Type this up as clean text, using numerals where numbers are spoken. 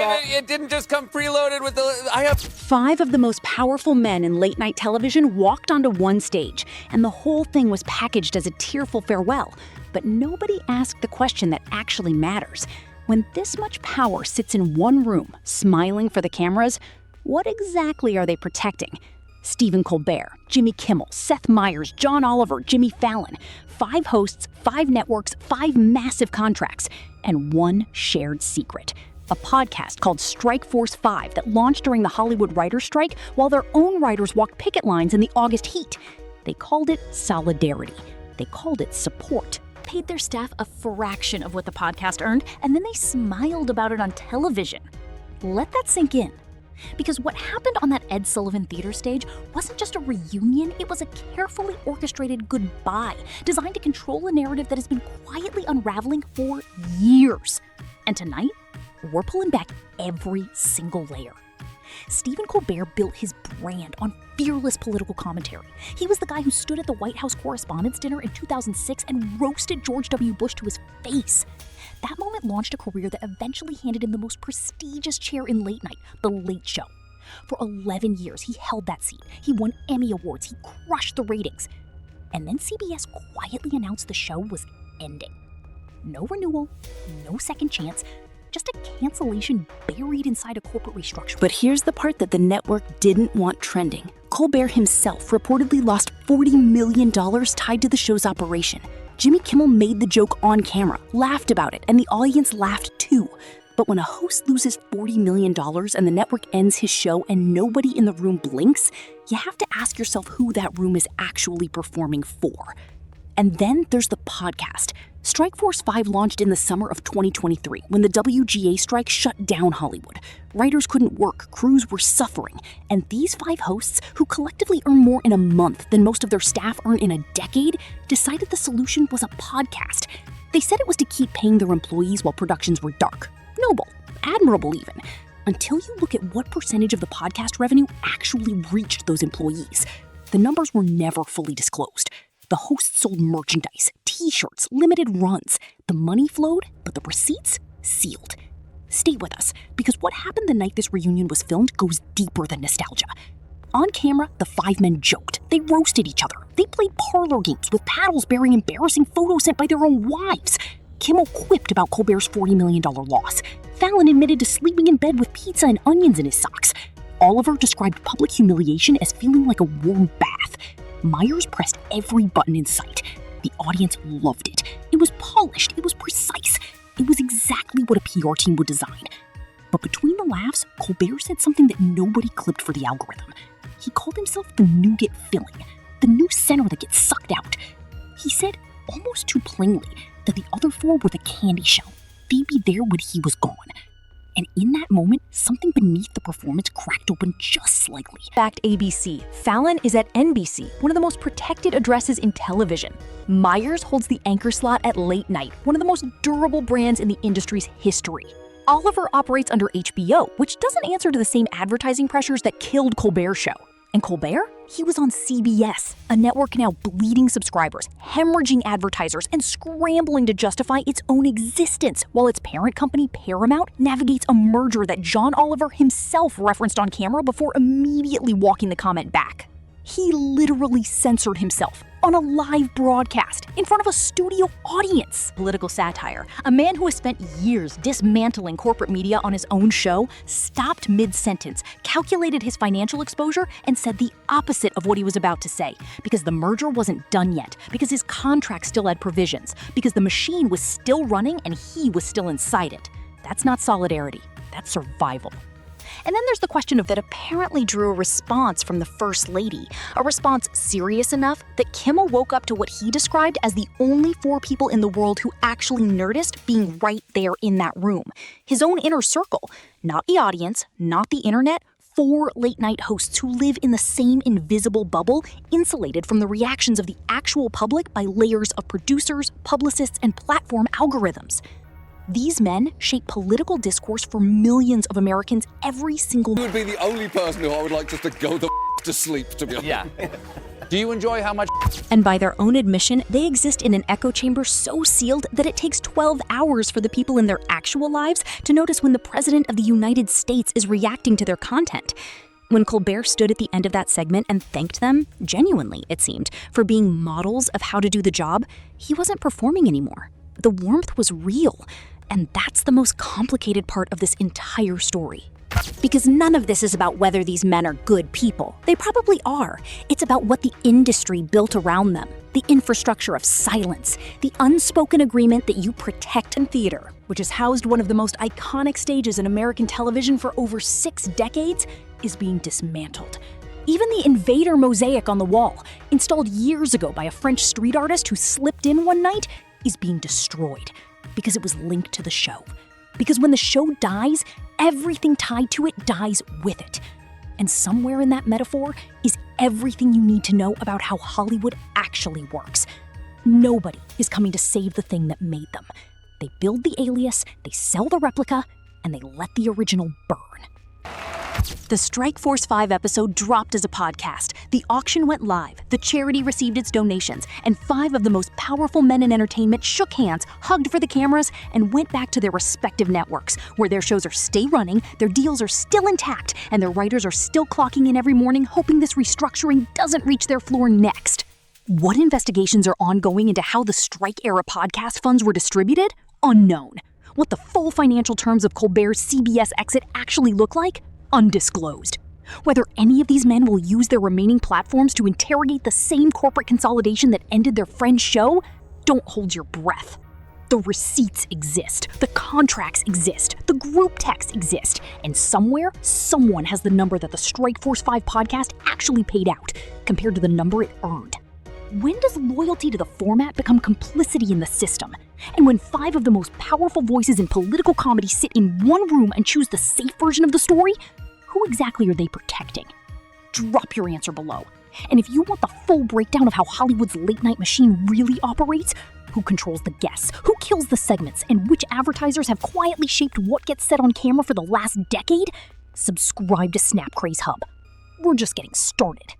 It didn't just come preloaded with the... 5 of the most powerful men in late-night television walked onto one stage, and the whole thing was packaged as a tearful farewell. But nobody asked the question that actually matters. When this much power sits in one room, smiling for the cameras, what exactly are they protecting? Stephen Colbert, Jimmy Kimmel, Seth Meyers, John Oliver, Jimmy Fallon. 5 hosts, 5 networks, 5 massive contracts, and one shared secret. A podcast called Strike Force 5 that launched during the Hollywood writers' strike while their own writers walked picket lines in the August heat. They called it solidarity. They called it support. Paid their staff a fraction of what the podcast earned, and then they smiled about it on television. Let that sink in. Because what happened on that Ed Sullivan Theater stage wasn't just a reunion, it was a carefully orchestrated goodbye, designed to control a narrative that has been quietly unraveling for years. And tonight, we're pulling back every single layer. Stephen Colbert built his brand on fearless political commentary. He was the guy who stood at the White House Correspondents' Dinner in 2006 and roasted George W. Bush to his face. That moment launched a career that eventually handed him the most prestigious chair in late night, The Late Show. For 11 years, he held that seat. He won Emmy Awards. He crushed the ratings. And then CBS quietly announced the show was ending. No renewal, no second chance, just a cancellation buried inside a corporate restructuring. But here's the part that the network didn't want trending. Colbert himself reportedly lost $40 million tied to the show's operation. Jimmy Kimmel made the joke on camera, laughed about it, and the audience laughed too. But when a host loses $40 million and the network ends his show and nobody in the room blinks, you have to ask yourself who that room is actually performing for. And then there's the podcast. Strike Force 5 launched in the summer of 2023 when the WGA strike shut down Hollywood. Writers couldn't work, crews were suffering, and these 5 hosts, who collectively earn more in a month than most of their staff earn in a decade, decided the solution was a podcast. They said it was to keep paying their employees while productions were dark. Noble, admirable even, until you look at what percentage of the podcast revenue actually reached those employees. The numbers were never fully disclosed. The hosts sold merchandise, t-shirts, limited runs. The money flowed, but the receipts sealed. Stay with us, because what happened the night this reunion was filmed goes deeper than nostalgia. On camera, the 5 men joked. They roasted each other. They played parlor games with paddles bearing embarrassing photos sent by their own wives. Kimmel quipped about Colbert's $40 million loss. Fallon admitted to sleeping in bed with pizza and onions in his socks. Oliver described public humiliation as feeling like a warm bath. Meyers pressed every button in sight. The audience loved it. It was polished. It was precise. It was exactly what a PR team would design. But between the laughs, Colbert said something that nobody clipped for the algorithm. He called himself the nougat filling, the new center that gets sucked out. He said, almost too plainly, that the other 4 were the candy shell. They'd be there when he was gone. And in that moment, something beneath the performance cracked open just slightly. Fact ABC, Fallon is at NBC, one of the most protected addresses in television. Meyers holds the anchor slot at late night, one of the most durable brands in the industry's history. Oliver operates under HBO, which doesn't answer to the same advertising pressures that killed Colbert's show. And Colbert? He was on CBS, a network now bleeding subscribers, hemorrhaging advertisers, and scrambling to justify its own existence, while its parent company, Paramount, navigates a merger that John Oliver himself referenced on camera before immediately walking the comment back. He literally censored himself on a live broadcast in front of a studio audience. Political satire. A man who has spent years dismantling corporate media on his own show stopped mid-sentence, calculated his financial exposure, and said the opposite of what he was about to say, because the merger wasn't done yet, because his contract still had provisions, because the machine was still running and he was still inside it. That's not solidarity. That's survival. And then there's the question of that apparently drew a response from the First Lady, a response serious enough that Kimmel woke up to what he described as the only 4 people in the world who actually noticed being right there in that room. His own inner circle, not the audience, not the internet, 4 late-night hosts who live in the same invisible bubble, insulated from the reactions of the actual public by layers of producers, publicists, and platform algorithms. These men shape political discourse for millions of Americans every single You would be the only person who I would like just to go the to sleep, to be honest. Yeah. Do you enjoy how much And by their own admission, they exist in an echo chamber so sealed that it takes 12 hours for the people in their actual lives to notice when the President of the United States is reacting to their content. When Colbert stood at the end of that segment and thanked them, genuinely it seemed, for being models of how to do the job, he wasn't performing anymore. The warmth was real, and that's the most complicated part of this entire story. Because none of this is about whether these men are good people. They probably are. It's about what the industry built around them, the infrastructure of silence, the unspoken agreement that you protect in theater, which has housed one of the most iconic stages in American television for over 6 decades, is being dismantled. Even the invader mosaic on the wall, installed years ago by a French street artist who slipped in one night, is being destroyed because it was linked to the show. Because when the show dies, everything tied to it dies with it. And somewhere in that metaphor is everything you need to know about how Hollywood actually works. Nobody is coming to save the thing that made them. They build the alias, they sell the replica, and they let the original burn. The Strike Force 5 episode dropped as a podcast. The auction went live, the charity received its donations, and 5 of the most powerful men in entertainment shook hands, hugged for the cameras, and went back to their respective networks, where their shows are still running, their deals are still intact, and their writers are still clocking in every morning hoping this restructuring doesn't reach their floor next. What investigations are ongoing into how the strike-era podcast funds were distributed? Unknown. What the full financial terms of Colbert's CBS exit actually look like? Undisclosed. Whether any of these men will use their remaining platforms to interrogate the same corporate consolidation that ended their friend's show, don't hold your breath. The receipts exist, the contracts exist, the group texts exist, and somewhere, someone has the number that the Strike Force 5 podcast actually paid out, compared to the number it earned. When does loyalty to the format become complicity in the system? And when 5 of the most powerful voices in political comedy sit in one room and choose the safe version of the story, who exactly are they protecting? Drop your answer below. And if you want the full breakdown of how Hollywood's late-night machine really operates, who controls the guests, who kills the segments, and which advertisers have quietly shaped what gets said on camera for the last decade, subscribe to Snap Craze Hub. We're just getting started.